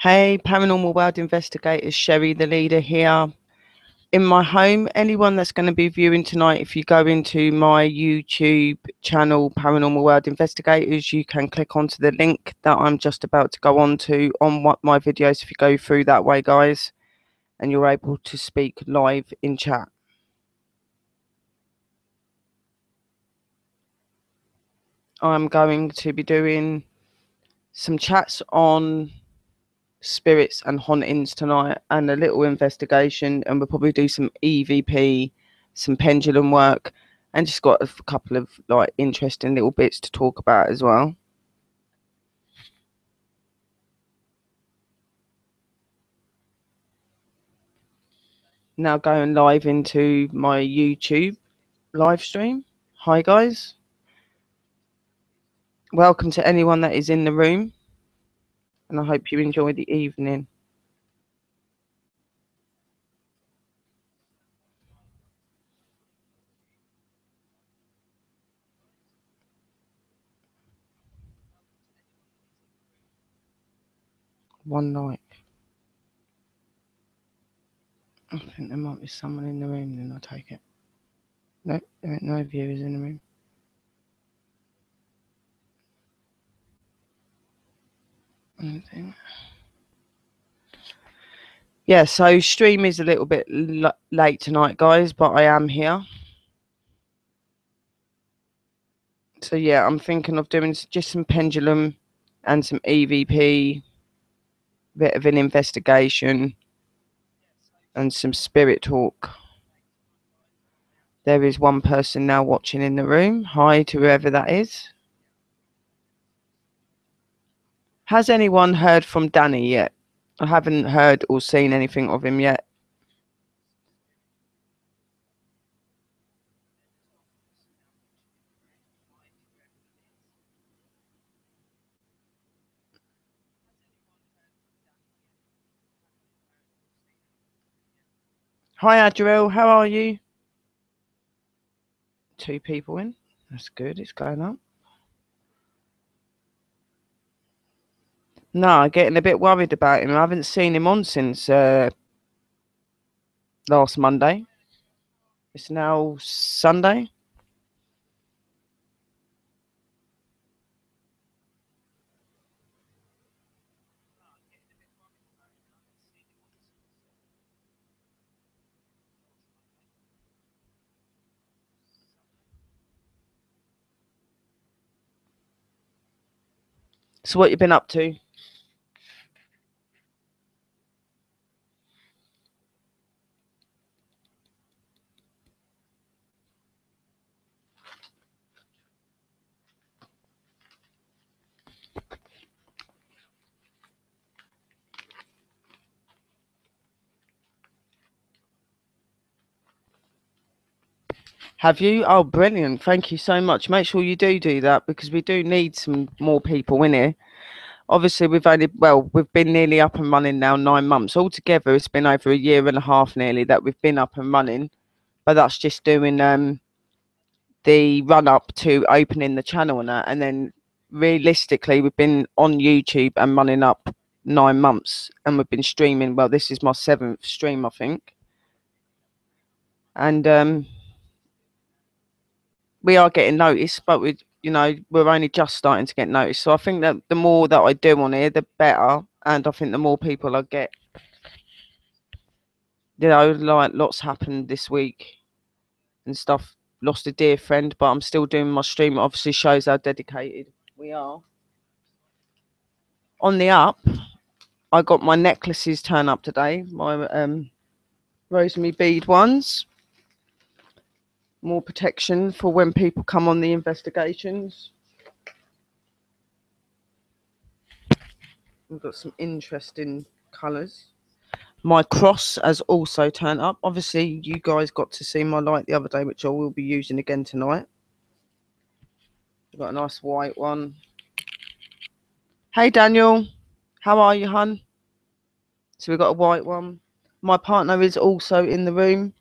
Hey, Paranormal World Investigators, Sherry, the leader here in my home. Anyone that's going to be viewing tonight, if you go into my YouTube channel, Paranormal World Investigators, you can click onto the link that I'm just about to go on to on what my videos. If you go through that way, guys, and you're able to speak live in chat. I'm going to be doing some chats on spirits and hauntings tonight and a little investigation, and we'll probably do some EVP, some pendulum work, and just got a couple of like interesting little bits to talk about as well. Now going live into my YouTube live stream. Hi guys, welcome to anyone that is in the room, and I hope you enjoy the evening. One night. I think there might be someone in the room, then I'll take it. No, there ain't no viewers in the room. Anything. Yeah, so stream is a little bit late tonight, guys, but I am here. So yeah, I'm thinking of doing just some pendulum and some EVP, bit of an investigation, and some spirit talk. There is one person now watching in the room. Hi to whoever that is. Has anyone heard from Danny yet? I haven't heard or seen anything of him yet. Hi Adriel, how are you? 2 people in. That's good, it's going up. No, I'm getting a bit worried about him. I haven't seen him on since last Monday. It's now Sunday. So what you been up to? Have you? Oh, brilliant. Thank you so much. Make sure you do that, because we do need some more people in here. Obviously, we've been nearly up and running now 9 months. Altogether, it's been over a year and a half nearly that we've been up and running. But that's just doing the run up to opening the channel and that. And then realistically, we've been on YouTube and running up 9 months. And we've been streaming. Well, this is my 7th stream, I think. And we are getting noticed, but we're only just starting to get noticed. So I think that the more that I do on here, the better. And I think the more people I get, like lots happened this week and stuff. Lost a dear friend, but I'm still doing my stream. It obviously shows how dedicated we are. On the up, I got my necklaces turn up today. My rosemary bead ones. More protection for when people come on the investigations. We've got some interesting colours. My cross has also turned up. Obviously, you guys got to see my light the other day, which I will be using again tonight. We've got a nice white one. Hey, Daniel. How are you, hun? So we've got a white one. My partner is also in the room.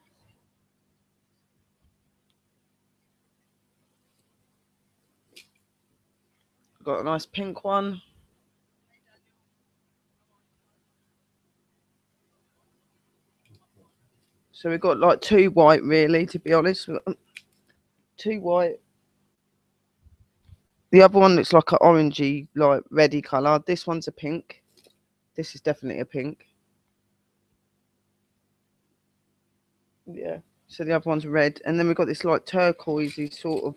Got a nice pink one. So we've got like two white, really, to be honest. We've got two white. The other one looks like an orangey, like reddy colour. This one's a pink. This is definitely a pink. Yeah. So the other one's red. And then we've got this like turquoisey sort of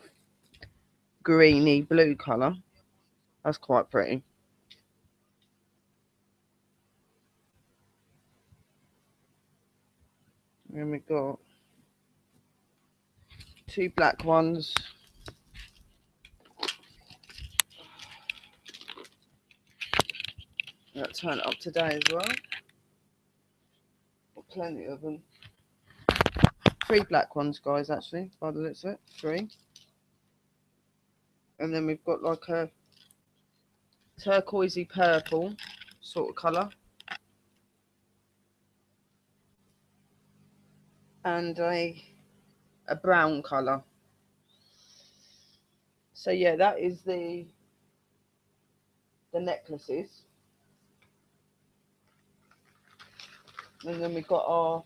greeny blue colour. That's quite pretty. And then we've got two black ones. That turn it up today as well. Got plenty of them. Three black ones, guys, actually, by the looks of it. Three. And then we've got like a turquoisey purple sort of colour. And a brown colour. So yeah, that is the necklaces. And then we've got our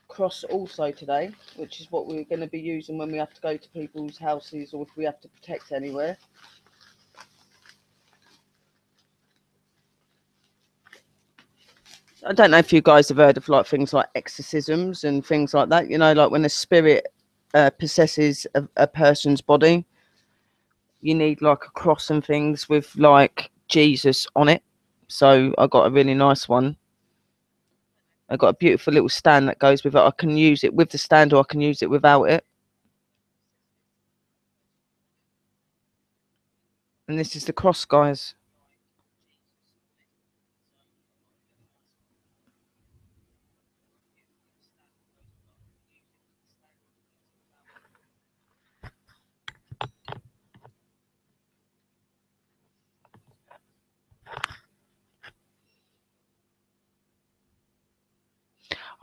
cross also today, which is what we're going to be using when we have to go to people's houses or if we have to protect anywhere. I don't know if you guys have heard of like things like exorcisms and things like that, you know, like when a spirit possesses a person's body, you need like a cross and things with like Jesus on it. So I got a really nice one. I got a beautiful little stand that goes with it. I can use it with the stand or I can use it without it. And this is the cross, guys.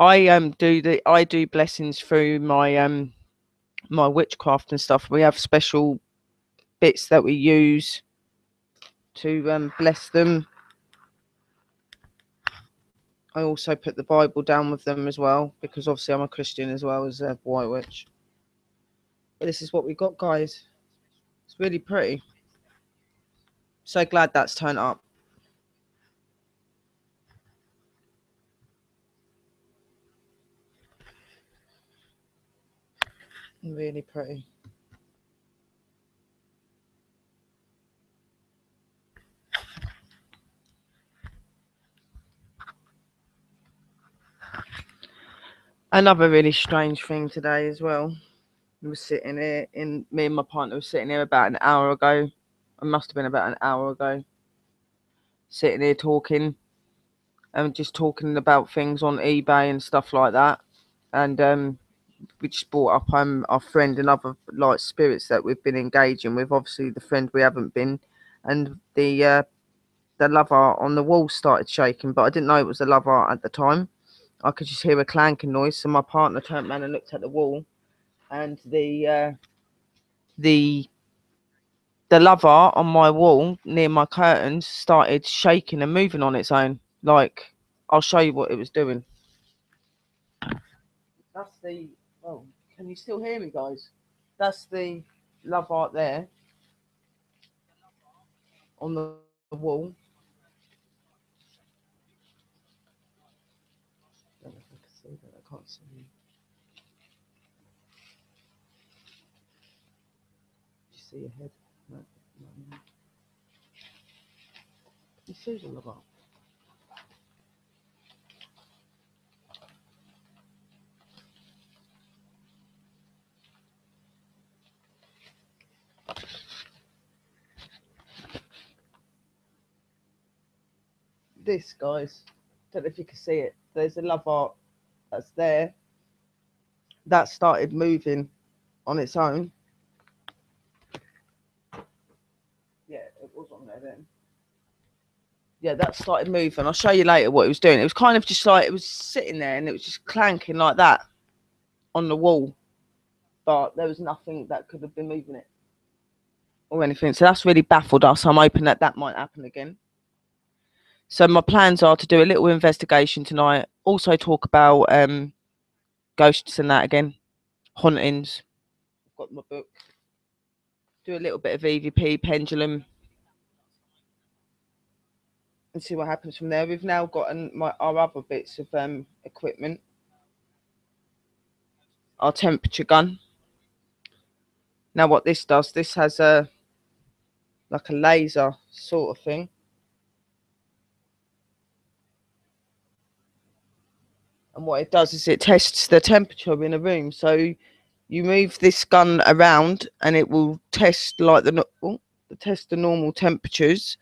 I do blessings through my witchcraft and stuff. We have special bits that we use to bless them. I also put the Bible down with them as well because obviously I'm a Christian as well as a white witch. But this is what we got, guys. It's really pretty. So glad that's turned up. Really pretty. Another really strange thing today as well. We were sitting here me and my partner were sitting here about an hour ago. It must have been about an hour ago. Sitting here talking and just talking about things on eBay and stuff like that. And we just brought up our friend and other like spirits that we've been engaging with. Obviously the friend we haven't been, and the love art on the wall started shaking, but I didn't know it was the love art at the time. I could just hear a clanking noise, so my partner turned around and looked at the wall, and the love art on my wall near my curtains started shaking and moving on its own. Like, I'll show you what it was doing. That's the. Oh, can you still hear me, guys? That's the love art there on the wall. I don't know if I can see that. I can't see you. You see your head? No, no. You see the love art. This, guys. Don't know if you can see it. There's a love art that's there. That started moving on its own. Yeah, it was on there then. Yeah, that started moving. I'll show you later what it was doing. It was kind of just like it was sitting there and it was just clanking like that on the wall, but there was nothing that could have been moving it or anything. So that's really baffled us. I'm hoping that that might happen again. So my plans are to do a little investigation tonight. Also talk about ghosts and that again, hauntings. I've got my book. Do a little bit of EVP, pendulum, and see what happens from there. We've now got our other bits of equipment. Our temperature gun. Now what this does, this has a like a laser sort of thing. And what it does is it tests the temperature in a room. So you move this gun around and it will test like test the normal temperatures.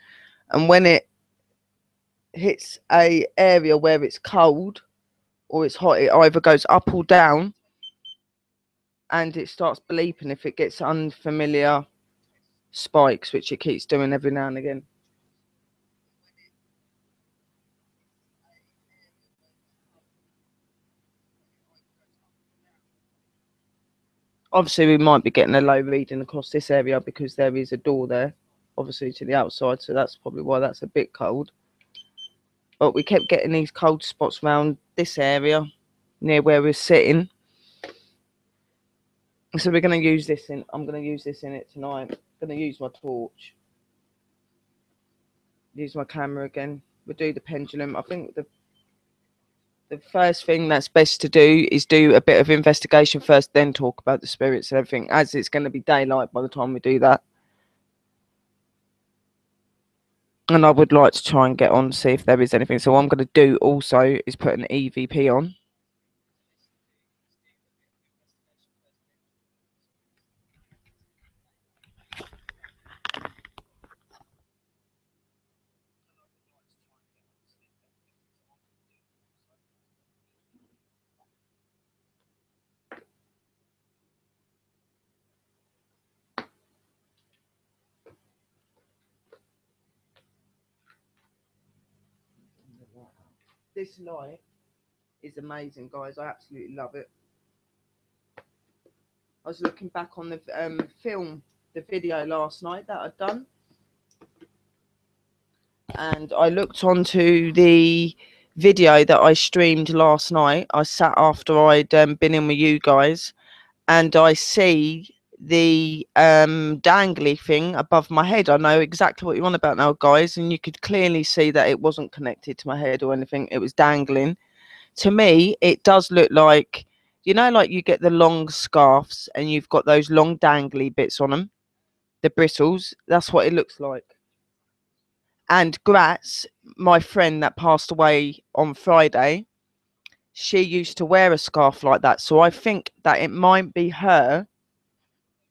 And when it hits a area where it's cold or it's hot, it either goes up or down, and it starts bleeping if it gets unfamiliar spikes, which it keeps doing every now and again. Obviously, we might be getting a low reading across this area because there is a door there, obviously, to the outside. So that's probably why that's a bit cold. But we kept getting these cold spots around this area near where we're sitting. So we're going to use this in. I'm going to use this in it tonight. I'm going to use my torch. Use my camera again. We'll do the pendulum. I think the first thing that's best to do is do a bit of investigation first, then talk about the spirits and everything, as it's going to be daylight by the time we do that. And I would like to try and get on, see if there is anything. So what I'm going to do also is put an EVP on. This light is amazing, guys. I absolutely love it. I was looking back on the the video last night that I'd done, and I looked onto the video that I streamed last night. I sat after I'd been in with you guys, and I see the dangly thing above my head. I know exactly what you're on about now, guys, and you could clearly see that it wasn't connected to my head or anything. It was dangling. To me, it does look like, you know, like you get the long scarves and you've got those long dangly bits on them, the bristles. That's what it looks like. And Gratz, my friend that passed away on Friday, she used to wear a scarf like that. So I think that it might be her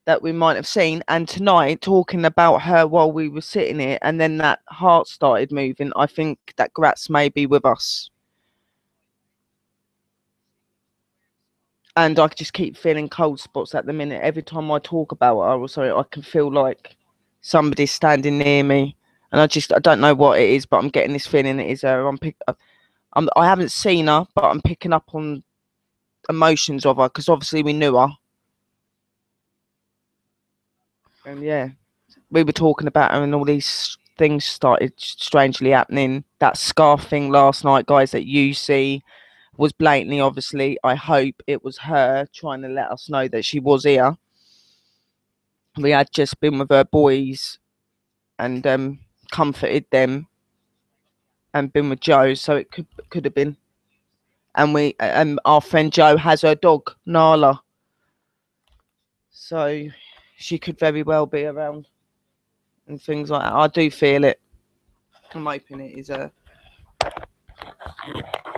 that we might have seen. And tonight, talking about her while we were sitting here, and then that heart started moving, I think that Gratz may be with us. And I just keep feeling cold spots at the minute. Every time I talk about her, or sorry, I can feel like somebody's standing near me. And I don't know what it is, but I'm getting this feeling it is her. I haven't seen her, but I'm picking up on emotions of her because obviously we knew her. And yeah, we were talking about her, and all these things started strangely happening. That scarf thing last night, guys, that you see was blatantly, obviously, I hope it was her trying to let us know that she was here. We had just been with her boys and comforted them, and been with Joe, so it could have been. And our friend Joe has her dog Nala, so she could very well be around and things like that. I do feel it. I'm hoping it is a.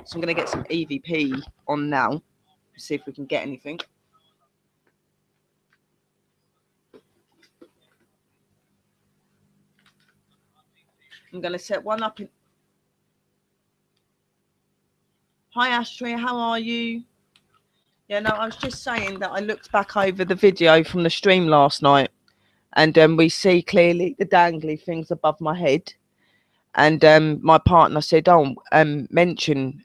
So I'm gonna get some EVP on now, see if we can get anything. I'm gonna set one up in. Hi Astrid, how are you? Yeah, no, I was just saying that I looked back over the video from the stream last night, and we see clearly the dangly things above my head. And my partner said, "Oh, mention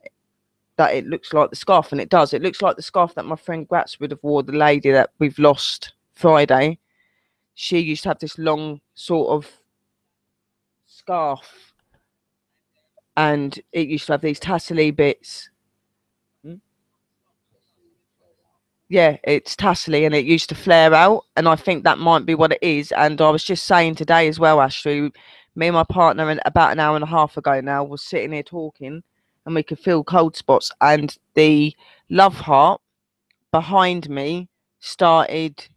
that it looks like the scarf," and it does. It looks like the scarf that my friend Gratz would have wore, the lady that we've lost Friday. She used to have this long sort of scarf, and it used to have these tassely bits. Yeah, it's tassely and it used to flare out, and I think that might be what it is. And I was just saying today as well, Ashley, me and my partner, and about an hour and a half ago now, was sitting here talking, and we could feel cold spots, and the love heart behind me started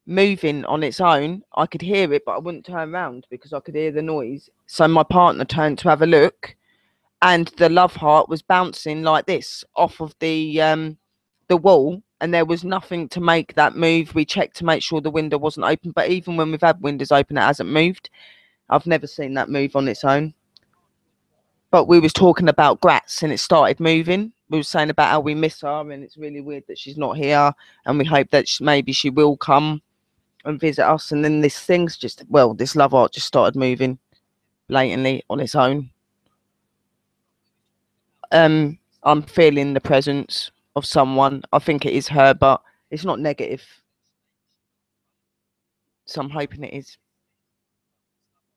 moving on its own. I could hear it, but I wouldn't turn around because I could hear the noise. So my partner turned to have a look, and the love heart was bouncing like this off of the wall, and there was nothing to make that move. We checked to make sure the window wasn't open, but even when we've had windows open, it hasn't moved. I've never seen that move on its own. But we was talking about Gratz, and it started moving. We were saying about how we miss her, and it's really weird that she's not here, and we hope that maybe she will come and visit us. And then this thing's just, well, this love art just started moving blatantly on its own. I'm feeling the presence of someone. I think it is her, but it's not negative, so I'm hoping it is.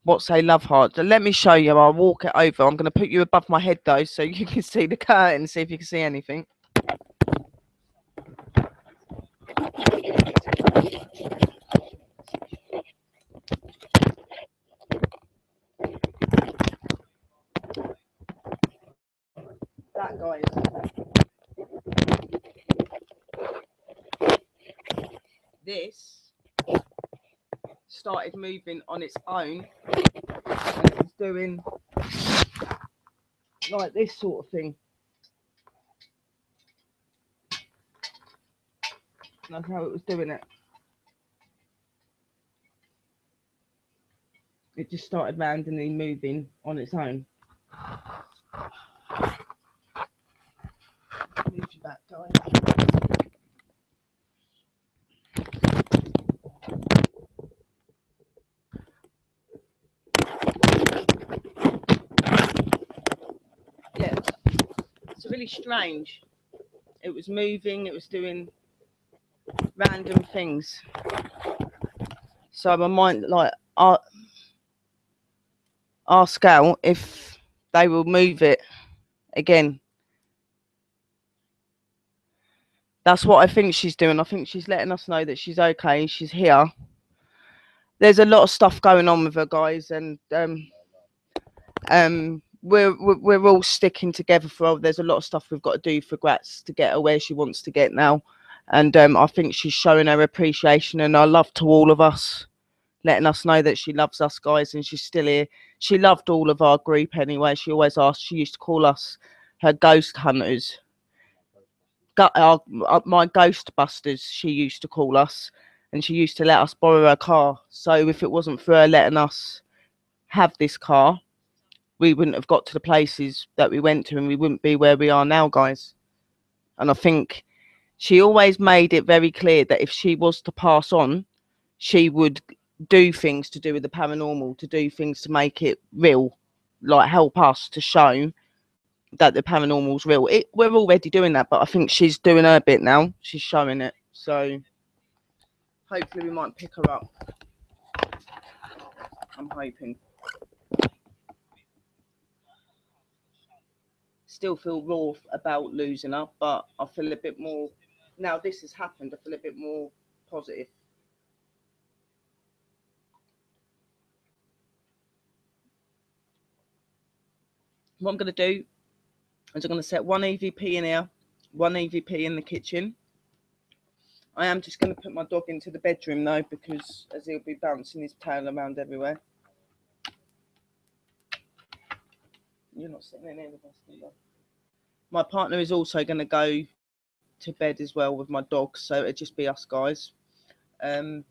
What's a love heart? Let me show you. I'll walk it over. I'm going to put you above my head though, so you can see the curtain. See if you can see anything. That guy. This started moving on its own, and it was doing like this sort of thing. That's how it was doing it. It just started randomly moving on its own. Move you back, guys. Yeah, it's really strange. It was moving. It was doing random things. So my mind, like, ask out if they will move it again. That's what I think she's doing. I think she's letting us know that she's okay. She's here. There's a lot of stuff going on with her, guys, and we're all sticking together for. There's a lot of stuff we've got to do for Gratz to get her where she wants to get now, and I think she's showing her appreciation and her love to all of us, letting us know that she loves us, guys, and she's still here. She loved all of our group anyway. She always asked. She used to call us her ghost hunters. My Ghostbusters, she used to call us, and she used to let us borrow her car. So if it wasn't for her letting us have this car, we wouldn't have got to the places that we went to, and we wouldn't be where we are now, guys. And I think she always made it very clear that if she was to pass on, she would do things to do with the paranormal, to do things to make it real, like help us to show that the paranormal's real. We're already doing that, but I think she's doing her bit now. She's showing it. So hopefully we might pick her up. I'm hoping. Still feel raw about losing her, but I feel a bit more. Now this has happened, I feel a bit more positive. What I'm going to do is I'm going to set one EVP in here, one EVP in the kitchen. I am just going to put my dog into the bedroom though, because as he'll be bouncing his tail around everywhere. You're not sitting in here with us, either. My partner is also going to go to bed as well with my dog, so it'll just be us guys. Um,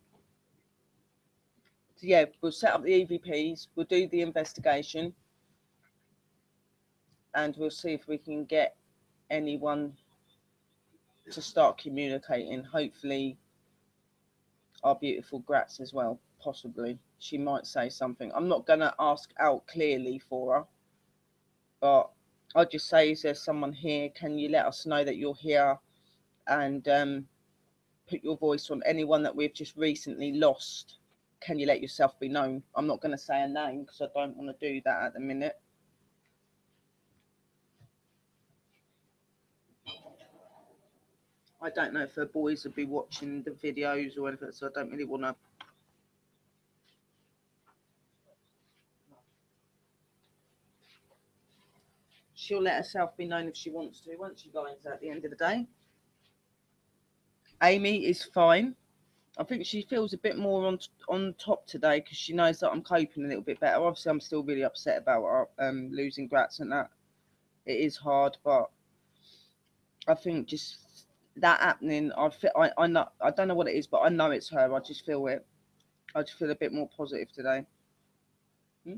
so yeah, we'll set up the EVPs, we'll do the investigation, and we'll see if we can get anyone to start communicating. Hopefully, our beautiful Gratz as well, possibly. She might say something. I'm not going to ask out clearly for her, but I'll just say, is there someone here? Can you let us know that you're here? And put your voice on anyone that we've just recently lost. Can you let yourself be known? I'm not going to say a name because I don't want to do that at the minute. I don't know if her boys would be watching the videos or anything, so I don't really want to. She'll let herself be known if she wants to, won't she, guys, at the end of the day? Amy is fine. I think she feels a bit more on top today because she knows that I'm coping a little bit better. Obviously, I'm still really upset about losing Grats and that. It is hard, but I think just that happening, I know, I don't know what it is, but I know it's her. I just feel it. I just feel a bit more positive today. Hmm?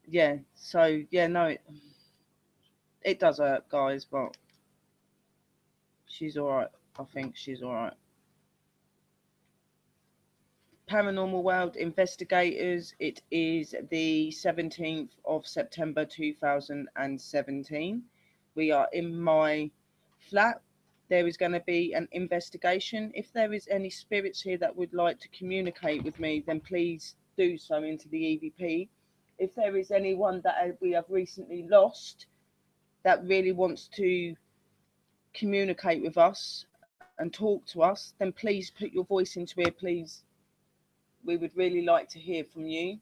Yeah. So yeah, no, it does hurt, guys, but she's all right. I think she's all right. Paranormal World investigators. It is the 17th of September 2017. We are in my flat. There is going to be an investigation. If there is any spirits here that would like to communicate with me, then please do so into the EVP. If there is anyone that we have recently lost that really wants to communicate with us and talk to us, then please put your voice into here, please. We would really like to hear from you.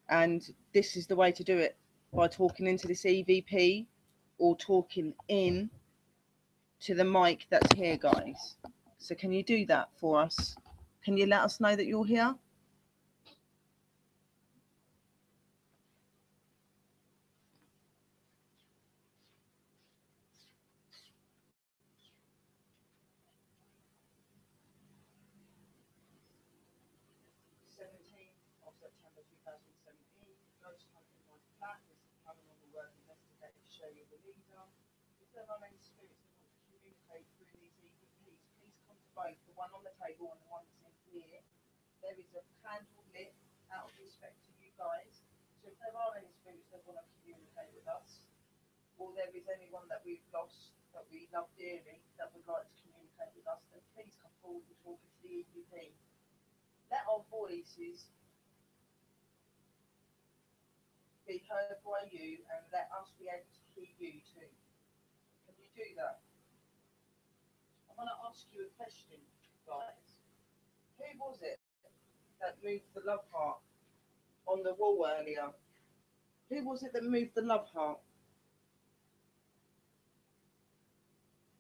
And this is the way to do it, by talking into this EVP or talking in to the mic that's here, guys. So can you do that for us? Can you let us know that you're here? September 2017, ghost hunting my flat. This is paranormal work investigator show you the leader. If there are any spirits that want to communicate through these EVPs, please come to both the one on the table and the one that's in here. There is a candle lit out of respect to you guys. So if there are any spirits that want to communicate with us, or there is anyone that we've lost that we love dearly that would like to communicate with us, then please come forward and talk to the EVP. Let our voices be heard by you and let us be able to hear you too. Can you do that? I want to ask you a question, guys. Who was it that moved the love heart on the wall earlier? Who was it that moved the love heart?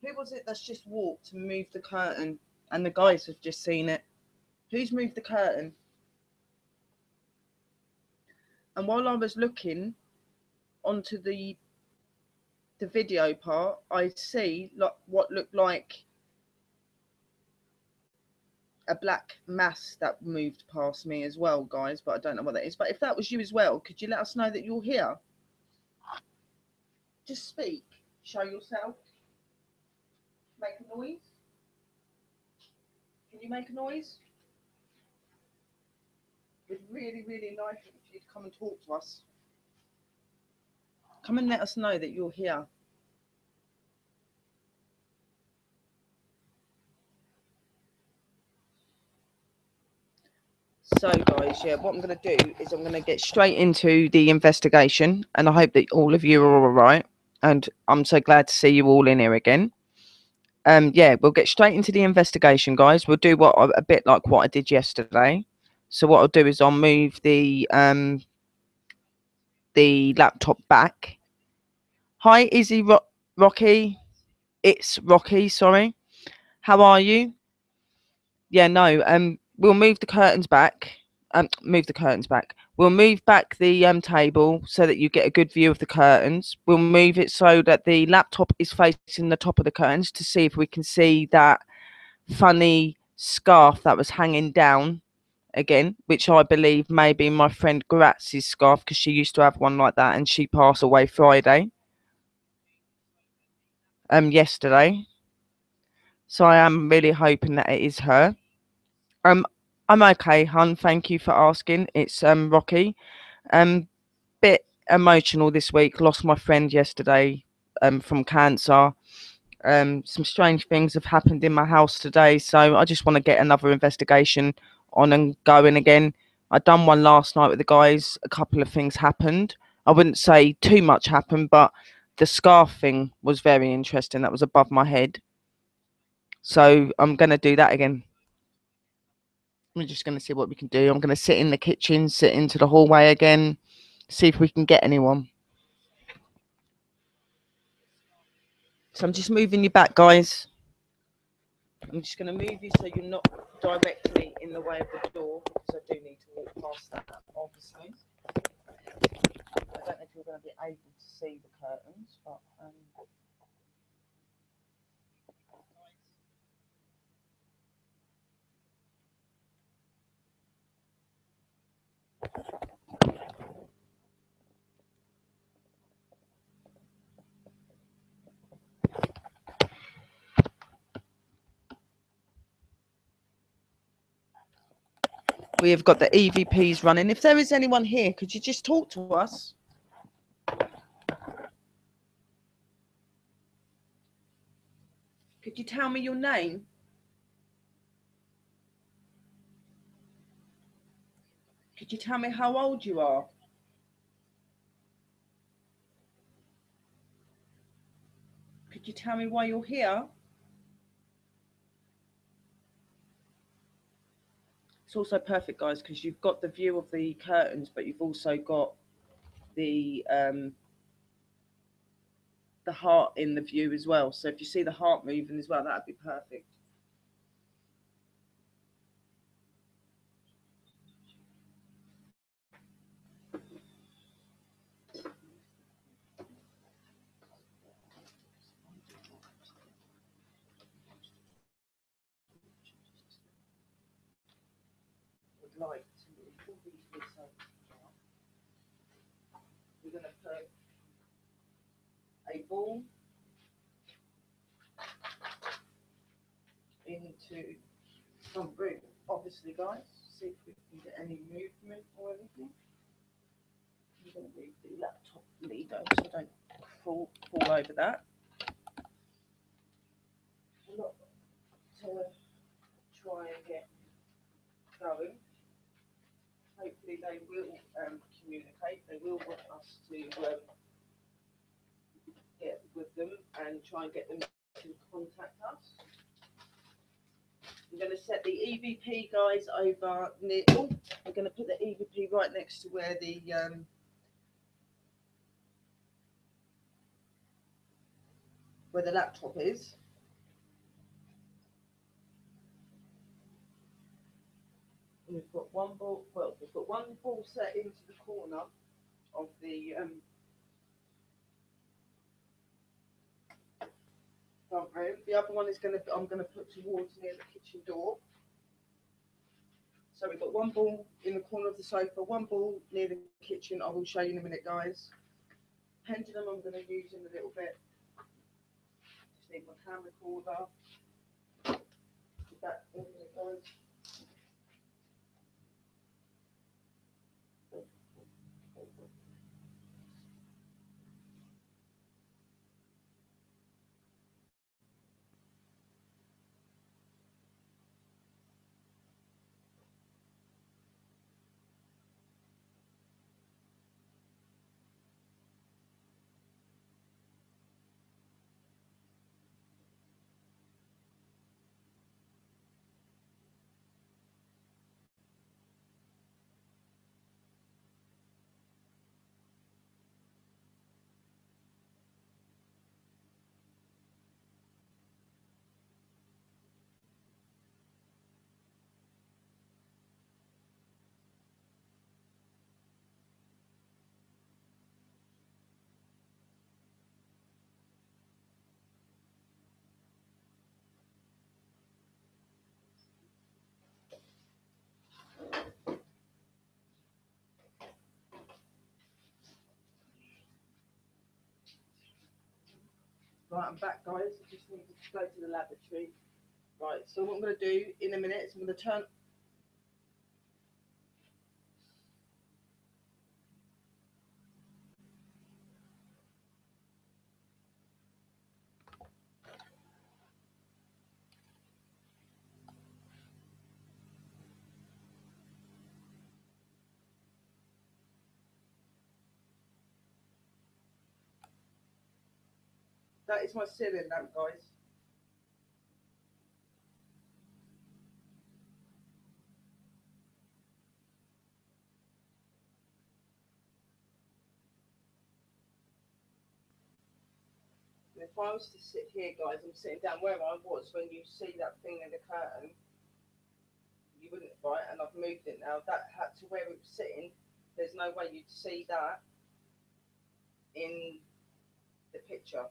Who was it that's just walked and moved the curtain and the guys have just seen it? Who's moved the curtain? And while I was looking onto the video part, I see what looked like a black mass that moved past me as well, guys, but I don't know what that is. But if that was you as well, could you let us know that you're here? Just speak. Show yourself. Make a noise. Can you make a noise? We'd really, really like it if you'd come and talk to us. Come and let us know that you're here. So, guys, yeah, what I'm going to do is I'm going to get straight into the investigation, and I hope that all of you are all right. And I'm so glad to see you all in here again. Yeah, we'll get straight into the investigation, guys. We'll do a bit like what I did yesterday. So what I'll do is I'll move the laptop back. Hi, Izzy Rocky. It's Rocky. Sorry. How are you? Yeah, no. We'll move the curtains back. Move the curtains back. We'll move back the table so that you get a good view of the curtains. We'll move it so that the laptop is facing the top of the curtains to see if we can see that funny scarf that was hanging down again, which I believe may be my friend Gratz's scarf because she used to have one like that and she passed away Friday. Yesterday. So I am really hoping that it is her. Um, I'm okay, hun. Thank you for asking. It's Rocky. Bit emotional this week. Lost my friend yesterday. From cancer. Some strange things have happened in my house today, so I just want to get another investigation on and going again I done one last night with the guys. A couple of things happened. I wouldn't say too much happened, but the scarf thing was very interesting. That was above my head. So I'm going to do that again. We're just going to see what we can do. I'm going to sit in the kitchen, sit into the hallway again, see if we can get anyone. So I'm just moving you back, guys. I'm just going to move you so you're not directly in the way of the door, because I do need to walk past that, obviously. I don't know if you're going to be able to see the curtains, but we have got the EVPs running. If there is anyone here, could you just talk to us? Could you tell me your name? Could you tell me how old you are? Could you tell me why you're here? It's also perfect, guys, because you've got the view of the curtains, but you've also got the heart in the view as well. So if you see the heart moving as well, that'd be perfect. Would like to we're going to put a ball into some room, obviously, guys. See if we can get any movement or anything. I'm going to move the laptop leader so I don't fall over that. Not to try and get going. Hopefully they will communicate. They will want us to get with them and try and get them to contact us. I'm going to set the EVP guys over near. Oh, we're going to put the EVP right next to where the laptop is. And we've got one ball. Well, we've got one ball set into the corner of the front room. The other one is I'm going to put towards near the kitchen door. So we've got one ball in the corner of the sofa, one ball near the kitchen. I will show you in a minute, guys. Pendulum I'm going to use in a little bit. Just need my camera recorder. That in it goes. Right, I'm back, guys. I just need to go to the lavatory. Right, so what I'm going to do in a minute is I'm going to turn. That is my ceiling lamp, guys. And if I was to sit here, guys, I'm sitting down where I was when you see that thing in the curtain, you wouldn't, right? And I've moved it now. That had to where it was sitting. There's no way you'd see that in the picture.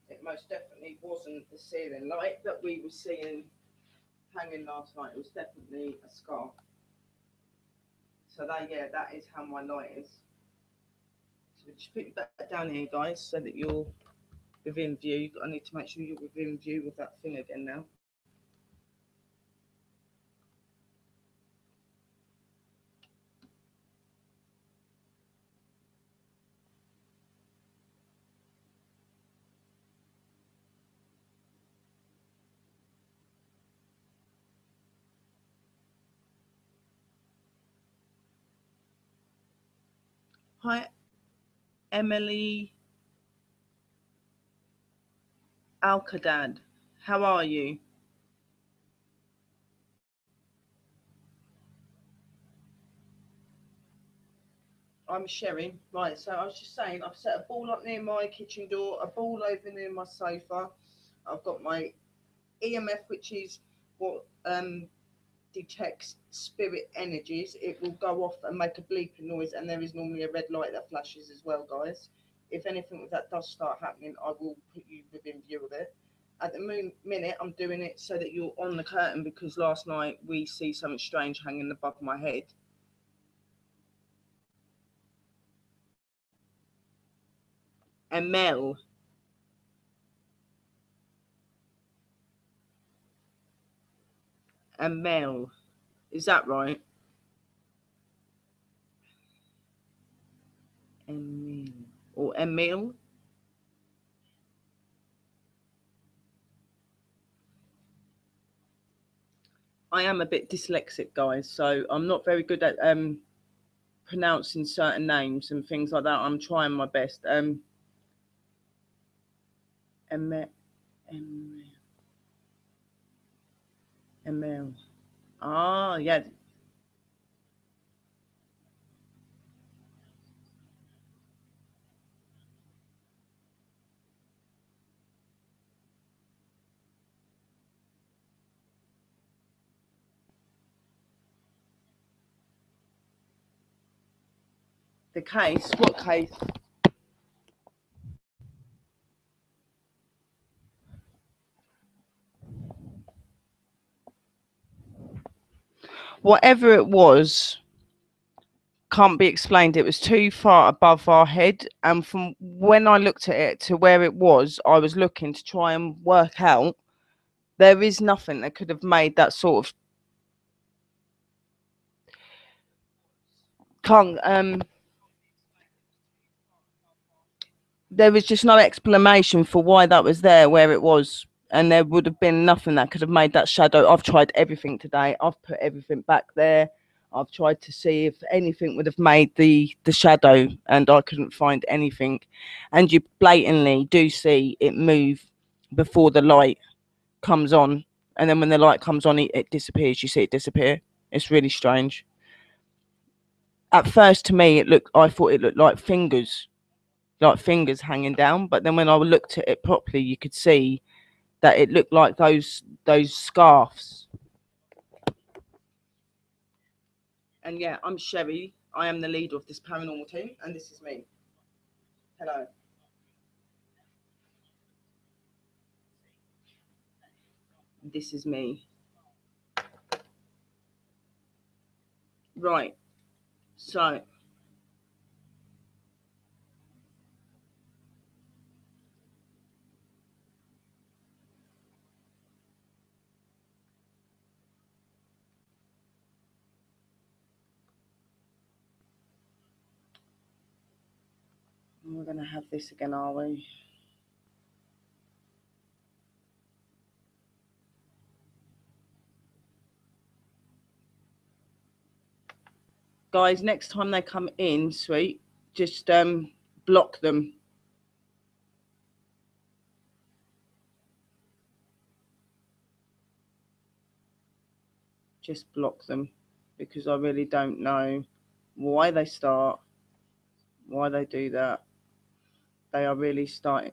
It most definitely wasn't the ceiling light that we were seeing hanging last night. It was definitely a scarf. So that, yeah, that is how my light is. So we just put you back down here, guys, so that you're within view. I need to make sure you're within view with that thing again now. Hi, Emily Alcadad. How are you? I'm Sherry. Right, so I was just saying, I've set a ball up near my kitchen door, a ball over near my sofa. I've got my EMF, which is what detects spirit energies. It will go off and make a bleeping noise, and there is normally a red light that flashes as well, guys. If anything with that does start happening, I will put you within view of it. At the minute, I'm doing it so that you're on the curtain because last night we see something strange hanging above my head. And Mel, and Mel, is that right? Emil or Emil? I am a bit dyslexic, guys, so I'm not very good at pronouncing certain names and things like that. I'm trying my best. Emil, Emil, Emil. Ah, yeah. The case. What case? Whatever it was, can't be explained. It was too far above our head, and from when I looked at it to where it was, I was looking to try and work out. There is nothing that could have made that sort of can't there was just no explanation for why that was there where it was, and there would have been nothing that could have made that shadow. I've tried everything today. I've put everything back there. I've tried to see if anything would have made the shadow, and I couldn't find anything. And you blatantly do see it move before the light comes on, and then when the light comes on, it disappears. You see it disappear. It's really strange. At first, to me, I thought it looked like fingers hanging down. But then when I looked at it properly, you could see that it looked like those scarves. And yeah, I'm Sherry. I am the leader of this paranormal team, and this is me. Hello. This is me. Right. So we're gonna have this again, are we? guys, next time they come in, sweet, just block them. Just block them, because I really don't know why they start, why they do that. They are really starting.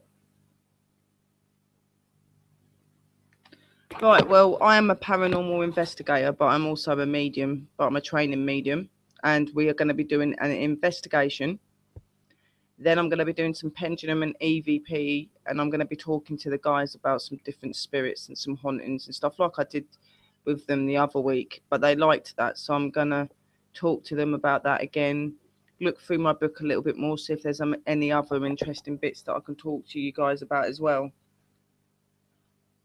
Right, well, I am a paranormal investigator, but I'm also a medium, but I'm a training medium. And we are going to be doing an investigation. Then I'm going to be doing some pendulum and EVP, and I'm going to be talking to the guys about some different spirits and some hauntings and stuff like I did with them the other week. But they liked that, so I'm going to talk to them about that again. Look through my book a little bit more, see if there's any other interesting bits that I can talk to you guys about as well.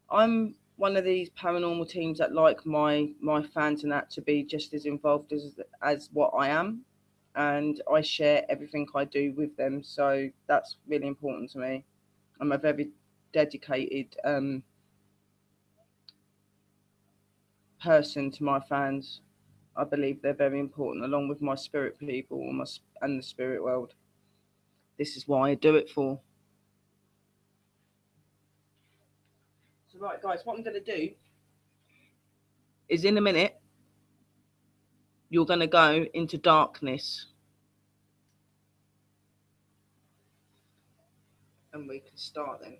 I'm one of these paranormal teams that like my fans and that to be just as involved as what I am, and I share everything I do with them. So that's really important to me. I'm a very dedicated person to my fans. I believe they're very important, along with my spirit people and the spirit world. This is why I do it for. So right, guys, what I'm going to do is in a minute you're going to go into darkness, and we can start then.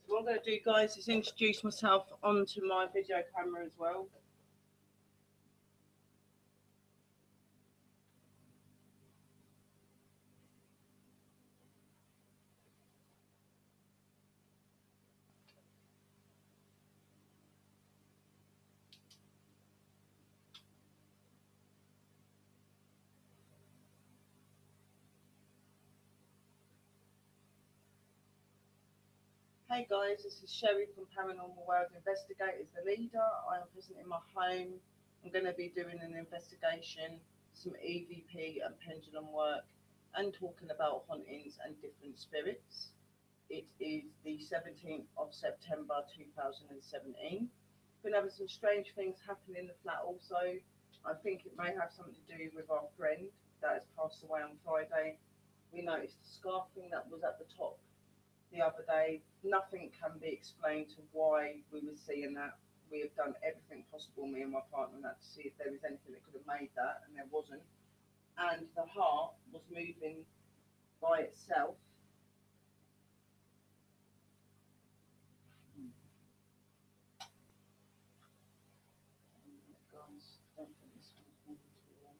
So what I'm going to do, guys, is introduce myself onto my video camera as well. Hey guys, this is Sherry from Paranormal World Investigators, the leader. I am present in my home. I'm going to be doing an investigation, some EVP and pendulum work, and talking about hauntings and different spirits. It is the 17th of September 2017. Been having some strange things happen in the flat also. I think it may have something to do with our friend that has passed away on Friday. We noticed the scarfing that was at the top the other day. Nothing can be explained to why we were seeing that. We have done everything possible, me and my partner, and that to see if there was anything that could have made that, and there wasn't. And the heart was moving by itself. Guys, don't think this one's moving too long.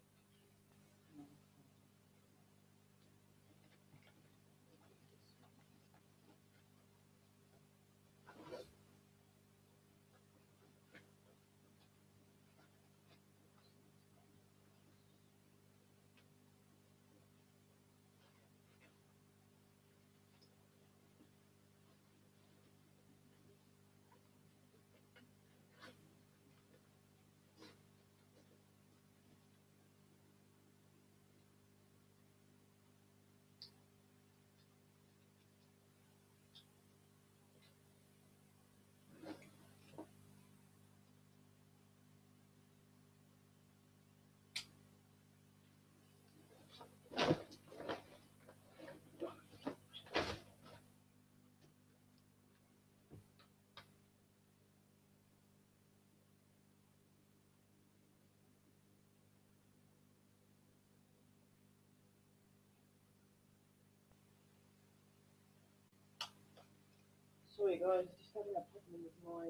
Sorry guys, just having a problem with my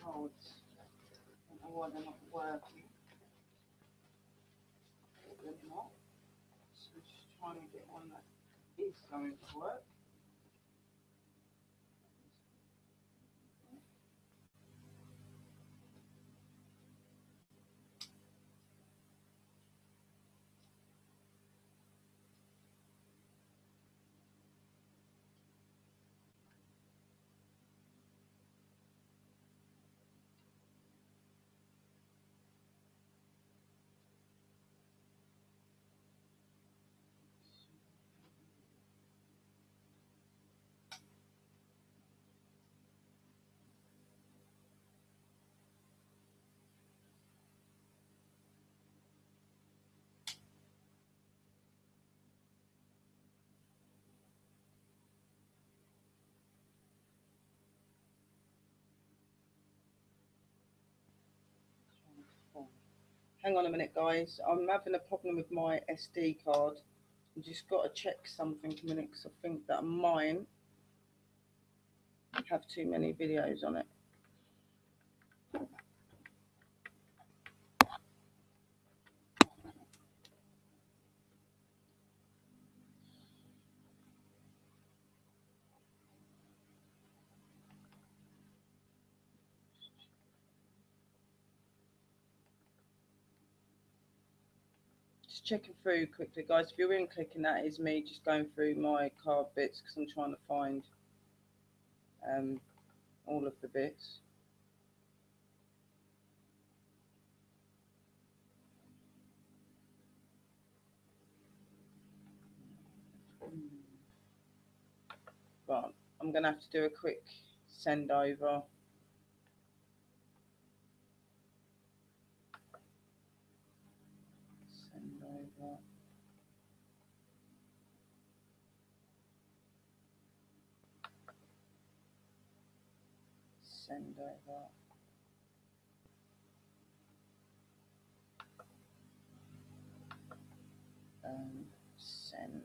cards. I don't know why they're not working. They're not. So I'm just trying to get one that is going to work. Hang on a minute, guys. I'm having a problem with my SD card. I've just got to check something a minute because I think that mine have too many videos on it. Just checking through quickly, guys. If you're in clicking, that is me just going through my card bits because I'm trying to find all of the bits. But I'm going to have to do a quick send over. Send over. Send over. Send.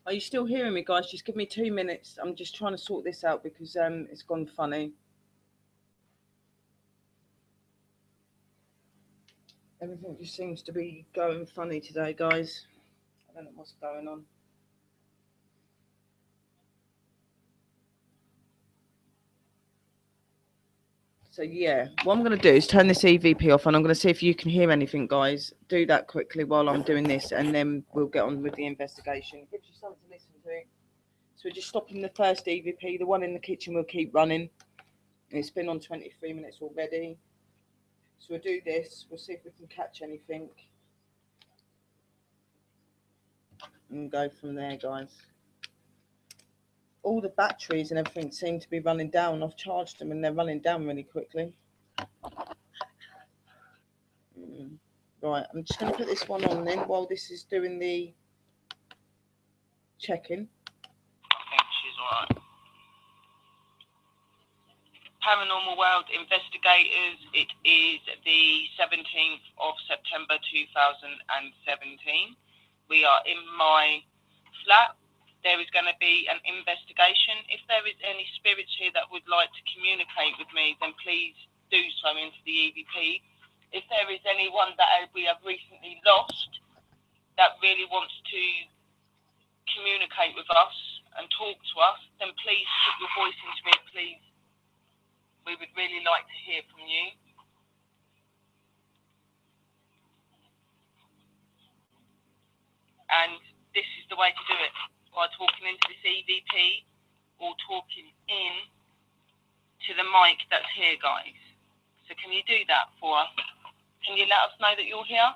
Are you still hearing me, guys? Just give me 2 minutes. I'm just trying to sort this out because it's gone funny. Everything just seems to be going funny today, guys. I don't know what's going on. So yeah, what I'm going to do is turn this EVP off and I'm going to see if you can hear anything, guys. Do that quickly while I'm doing this and then we'll get on with the investigation. It gives you something to listen to. So we're just stopping the first EVP. The one in the kitchen will keep running. It's been on 23 minutes already. So we'll do this. We'll see if we can catch anything. And go from there, guys. All the batteries and everything seem to be running down. I've charged them and they're running down really quickly. Right, I'm just going to put this one on then while this is doing the checking. I think she's alright. Paranormal World investigators, it is the 17th of September 2017. We are in my flat. There is going to be an investigation. If there is any spirits here that would like to communicate with me, then please do so into the EVP. If there is anyone that we have recently lost that really wants to communicate with us and talk to us, then please put your voice into it, please. We would really like to hear from you. And this is the way to do it, by talking into this EVP or talking in to the mic that's here, guys. So can you do that for us? Can you let us know that you're here?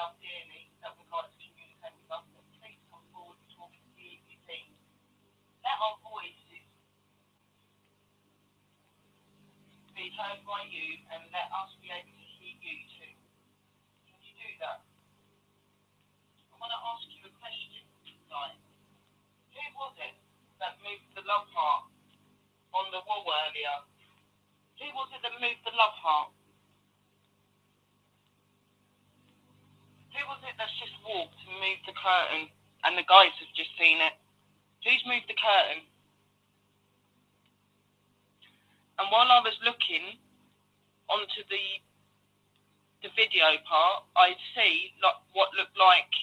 love dearly that would like to communicate with us, please come forward and talk to the team. Let our voices be heard by you and let us be able to hear you too. Can you do that? I want to ask you a question, guys. Who was it that moved the love heart on the wall earlier? Who was it that moved the love heart? Who was it that's just walked and moved the curtain and the guys have just seen it? Who's moved the curtain? And while I was looking onto the video part, I'd see what looked like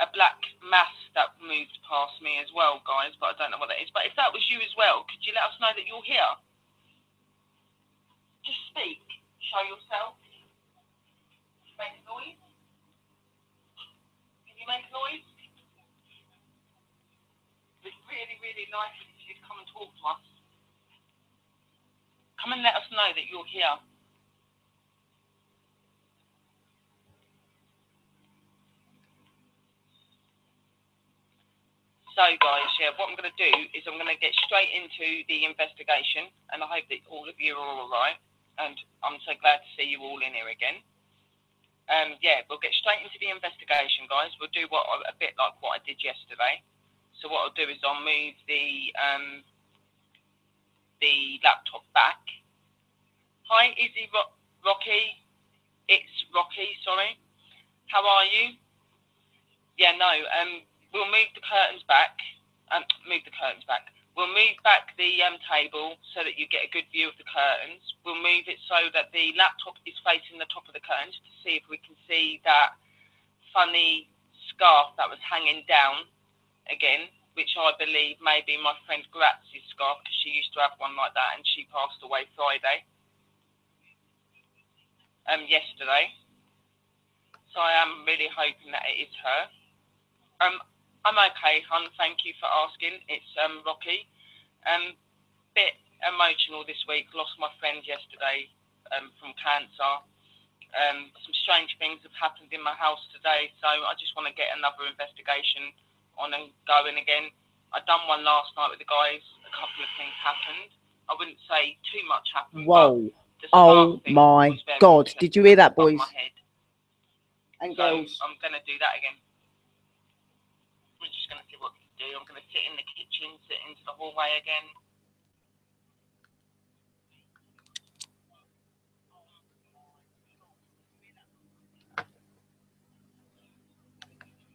a black mass that moved past me as well, guys, but I don't know what that is. But if that was you as well, could you let us know that you're here? Just speak. Show yourself. Make a noise. Can you make a noise? It's really, really nice if you'd come and talk to us. Come and let us know that you're here. So guys, yeah, what I'm going to do is I'm going to get straight into the investigation, and I hope that all of you are all right, and I'm so glad to see you all in here again. Yeah, we'll get straight into the investigation, guys. We'll do a bit like what I did yesterday. So what I'll do is I'll move the laptop back. Hi, Izzy Rocky. It's Rocky, sorry. How are you? Yeah, no, we'll move the curtains back. We'll move back the table so that you get a good view of the curtains. We'll move it so that the laptop is facing the top of the curtains to see if we can see that funny scarf that was hanging down again, which I believe may be my friend Gratz's scarf, because she used to have one like that and she passed away Friday. Yesterday. So I am really hoping that it is her. I'm okay, hun. Thank you for asking. It's Rocky. Bit emotional this week. Lost my friend yesterday from cancer. Some strange things have happened in my house today, so I just want to get another investigation on and going again. I done one last night with the guys. A couple of things happened. I wouldn't say too much happened. Whoa. Oh my God. Did you hear that, boys? And girls. So I'm going to do that again. We're just going to see what we can do. I'm going to sit in the kitchen, sit into the hallway again.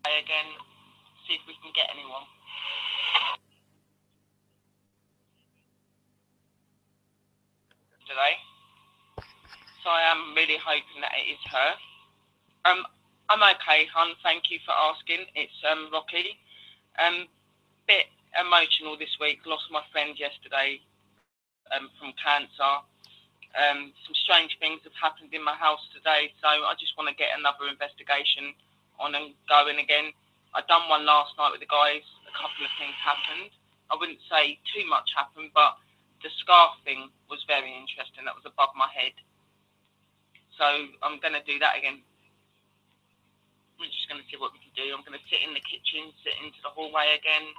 Again, see if we can get anyone. Today. So I am really hoping that it is her. I'm okay, hun. Thank you for asking. It's Rocky. Bit emotional this week. Lost my friend yesterday from cancer. Some strange things have happened in my house today, so I just want to get another investigation on and going again. I done one last night with the guys. A couple of things happened. I wouldn't say too much happened, but the scarf thing was very interesting. That was above my head. So I'm going to do that again. We're just going to see what we can do. I'm going to sit in the kitchen, sit into the hallway again,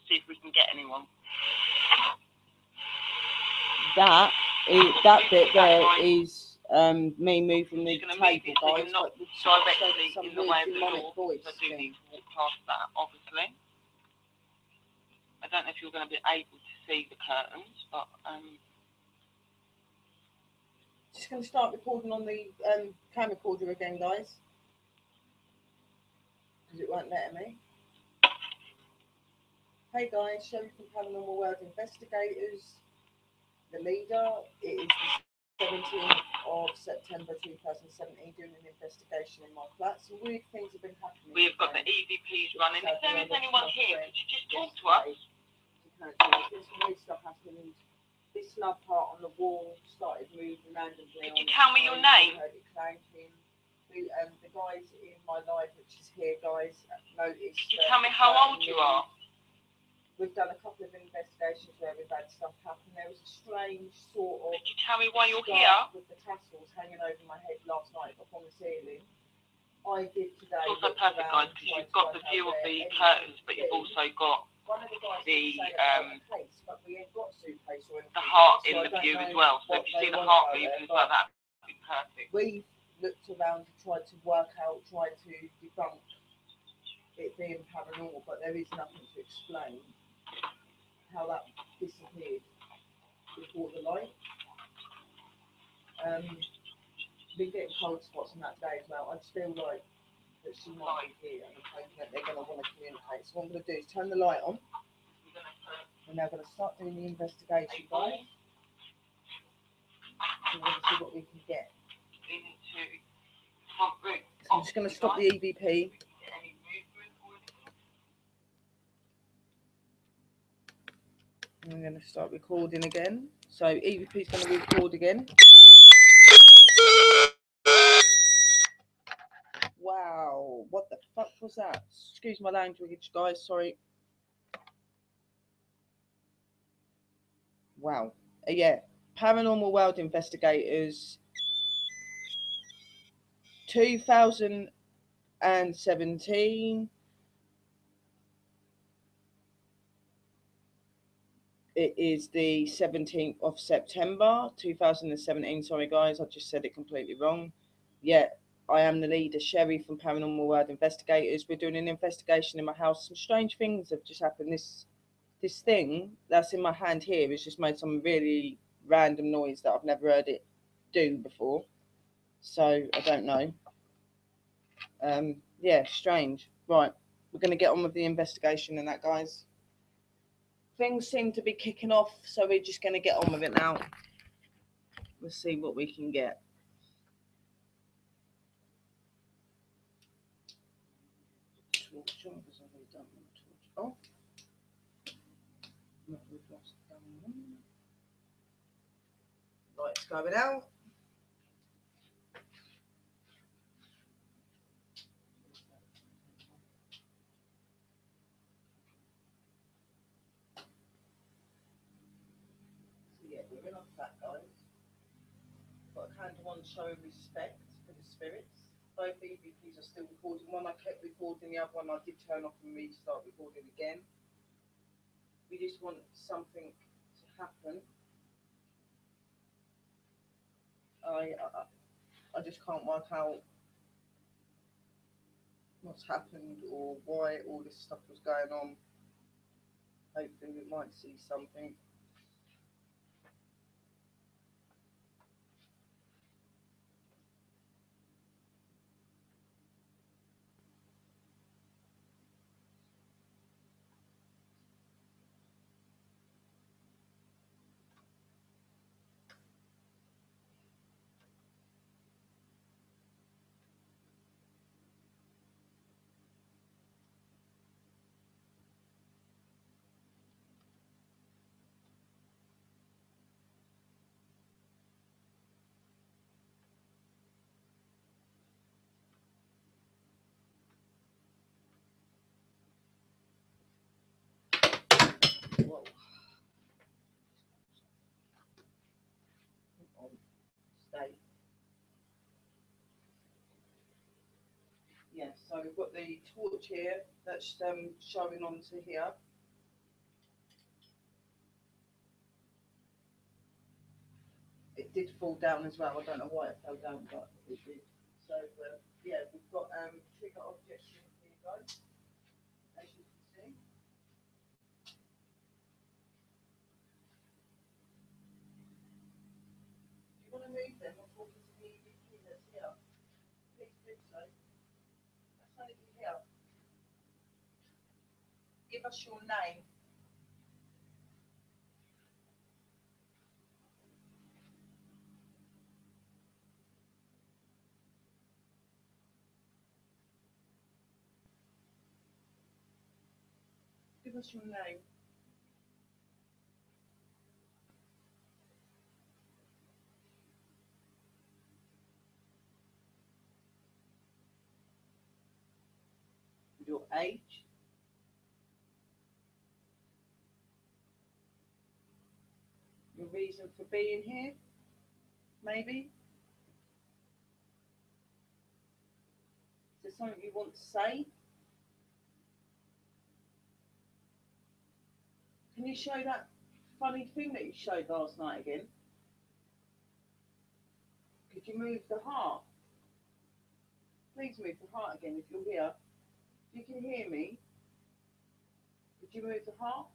see if we can get anyone. That bit there is me moving the table, guys. Not directly in the way of the door. I do need to walk past that, obviously. I don't know if you're going to be able to see the curtains, but just going to start recording on the camera recorder again, guys, because it won't let me. Hey guys, Shelley from Paranormal World Investigators. The leader. It is the 17th of September 2017, doing an investigation in my flat. Some weird things have been happening. We've got the EVPs running. If there is anyone here, could you just talk to us? There's some weird stuff happened. This love heart on the wall started moving randomly. Could you tell me your name? The guys in my life, which is here, guys, noticed. Can you tell me how old you are? we've done a couple of investigations where we've had stuff happen. There was a strange sort of. Did you tell me why you're here? With the tassels hanging over my head last night up on the ceiling. I did today. It's also perfect, guys, because you've got the view of the curtains, but you've also got the heart in the view as well. So if you see the heart moving as well, that'd be perfect. We looked around and tried to work out, tried to debunk it being paranormal, but there is nothing to explain how that disappeared before the light. Been getting cold spots on that day as well. I just feel like that she might be here and I'm hoping that they're going to want to communicate. So what I'm going to do is turn the light on. We're now going to start doing the investigation, guys. We're going to see what we can get. So I'm just going to stop the EVP. And I'm going to start recording again. So EVP is going to record again. Wow, what the fuck was that? Excuse my language, guys, sorry. Wow. Yeah, Paranormal World Investigators 2017. It is the 17th of September 2017. Sorry, guys, I just said it completely wrong. Yeah, I am the leader, Sherry from Paranormal World Investigators. We're doing an investigation in my house. Some strange things have just happened. This thing that's in my hand here has just made some really random noise that I've never heard it do before. So I don't know. Yeah, strange. Right, we're going to get on with the investigation and that, guys. Things seem to be kicking off, so we're just going to get on with it now. Let's see what we can get. Torch on, because I've already done my torch off. We've lost lights going out. So yeah, we're in off that, guys. Got a candle on showing respect for the spirits. Both EVPs are still recording. One I kept recording, the other one I did turn off and restart recording again. We just want something to happen. I just can't work out what's happened or why all this stuff was going on. Hopefully we might see something. Whoa. Stay. Yeah, so we've got the torch here that's showing onto here. It did fall down as well. I don't know why it fell down, but it did. So yeah, we've got trigger objects here, guys, as you can see. Do you want to move them or talk to the EVP that's here? Please do so. That's how you help. Give us your name. Give us your name. Your age. reason for being here? Maybe? Is there something you want to say? Can you show that funny thing that you showed last night again? Could you move the heart? Please move the heart again if you're here. If you can hear me, could you move the heart?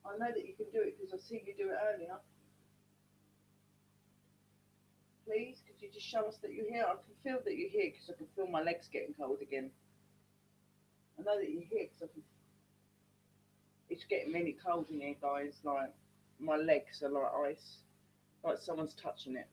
I know that you can do it because I've seen you do it earlier. Please, could you just show us that you're here? I can feel that you're here because I can feel my legs getting cold again. I know that you're here because I can. It's getting really cold in here, guys. Like my legs are like ice, like someone's touching it.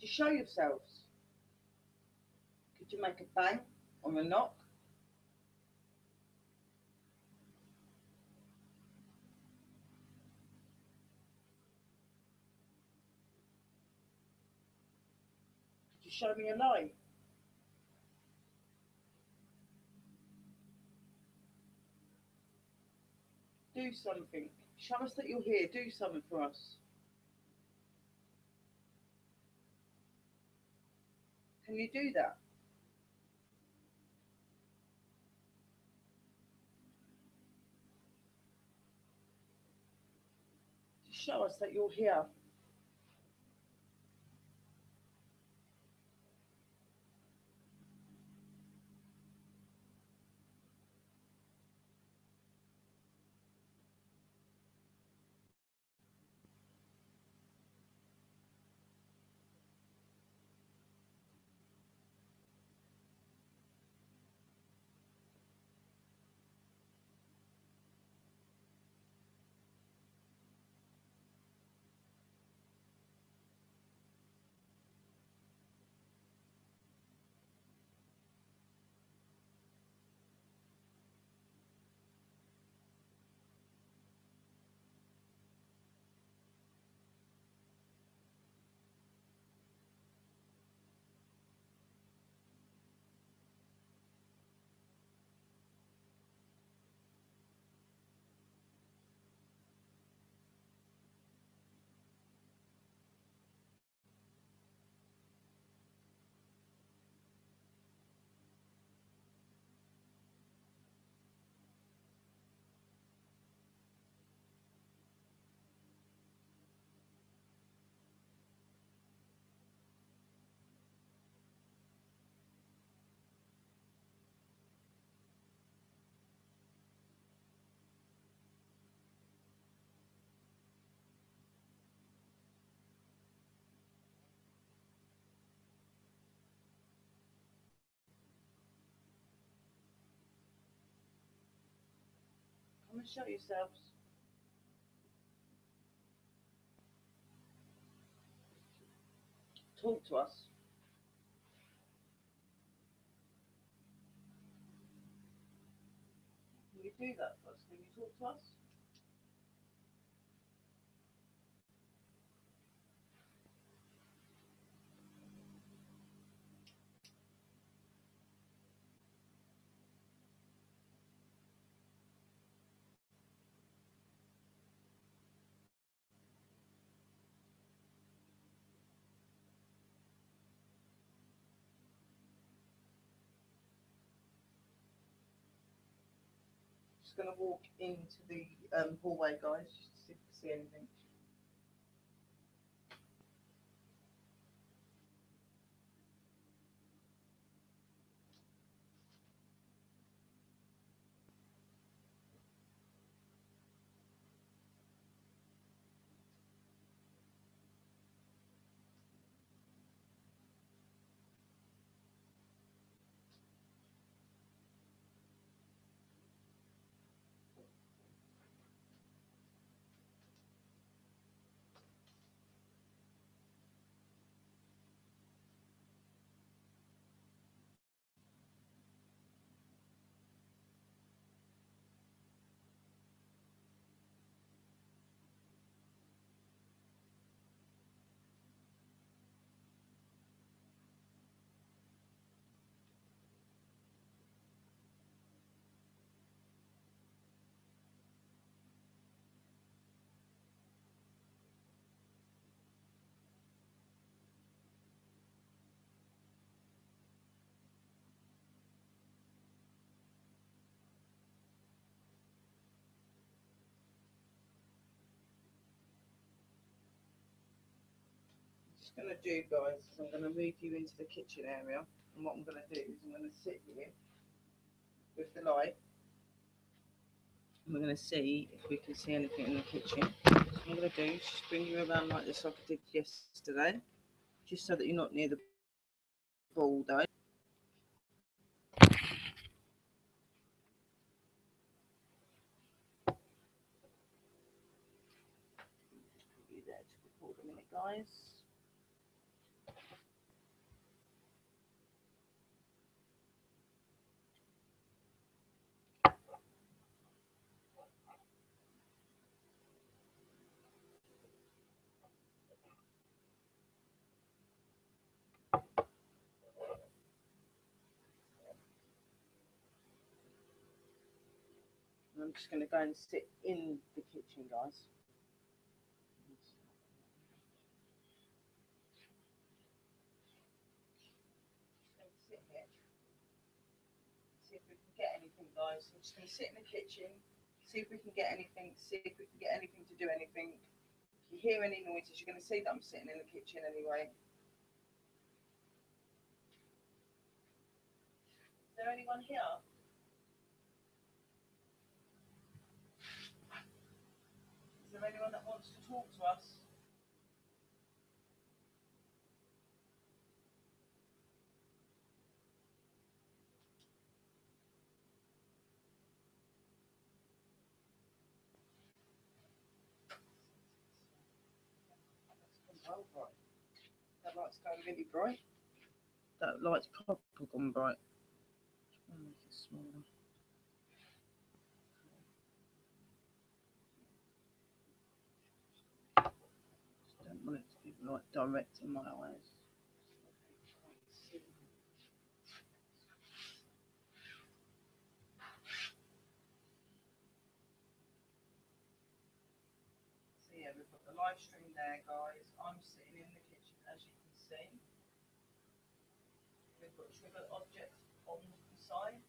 Could you show yourselves? Could you make a bang on the knock? Could you show me a light? Do something. Show us that you're here. Do something for us. Can you do that? Just show us that you're here. Come and show yourselves. Talk to us. Can you do that for us? Can you talk to us? Just going to walk into the hallway, guys, just to see if we see anything. going to do, guys, is I'm going to move you into the kitchen area. And what I'm going to do is I'm going to sit here with the light. And we're going to see if we can see anything in the kitchen. So what I'm going to do is just bring you around like this like I did yesterday. Just so that you're not near the ball, though. Put you there to record a minute, guys. And I'm just going to go and sit in the kitchen, guys. Sit here. See if we can get anything, guys. I'm just going to sit in the kitchen, see if we can get anything, see if we can get anything to do anything. If you hear any noises, you're going to see that I'm sitting in the kitchen anyway. Is there anyone here? Is there anyone that wants to talk to us? Well, bright. That light's going really bright. That light's proper gone bright. I'll make it smaller. Just don't want it to be like direct in my eyes. So yeah, we've got the live stream there, guys. I'm sitting in the kitchen, as you can see. We've got trigger objects on the sides.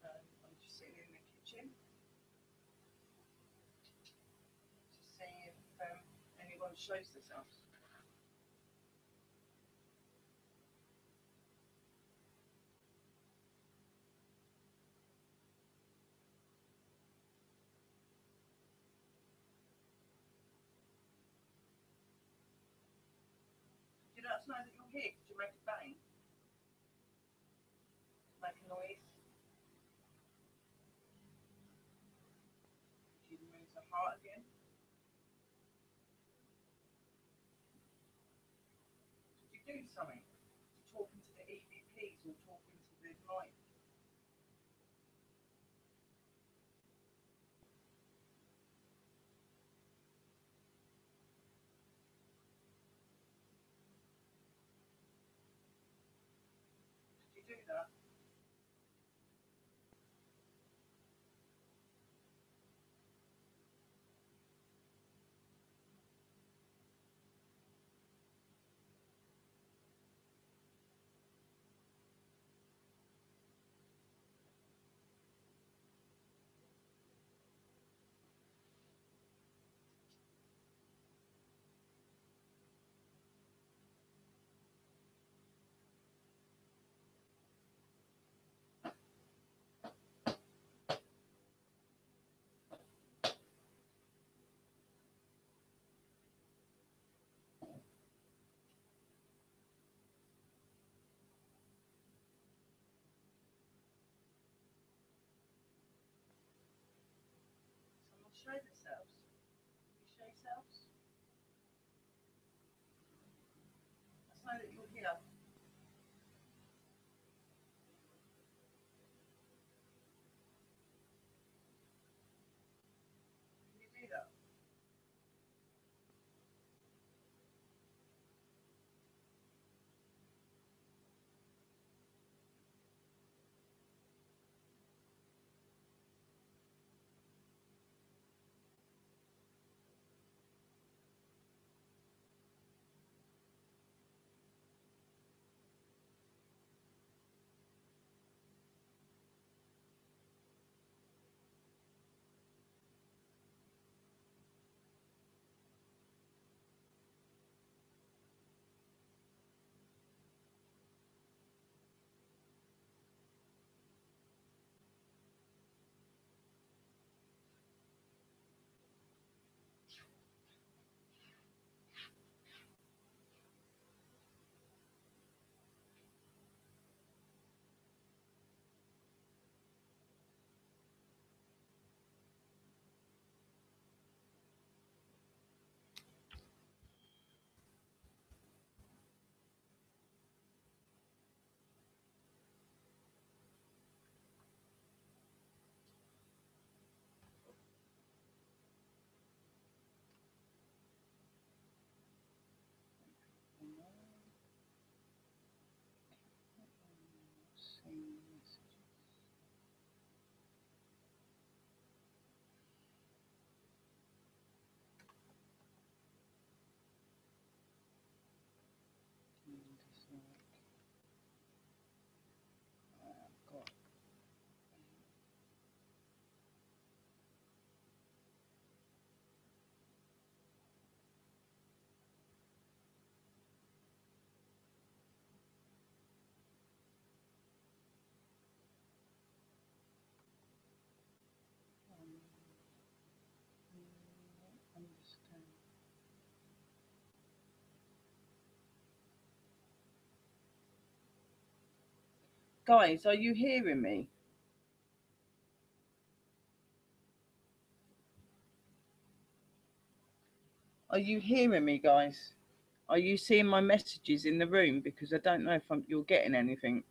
I'm just sitting in the kitchen, just seeing if anyone shows themselves. Do you let us know that you're here? Could you make a bang? Make a noise? Could you move the heart again? Could you do something? Talking to the EVPs or talking to the light? Could you do that? Someone show themselves. Can you show yourselves? Let's know that you're here. Can you do that? Guys, are you hearing me? Are you hearing me, guys? Are you seeing my messages in the room? Because I don't know if you're getting anything.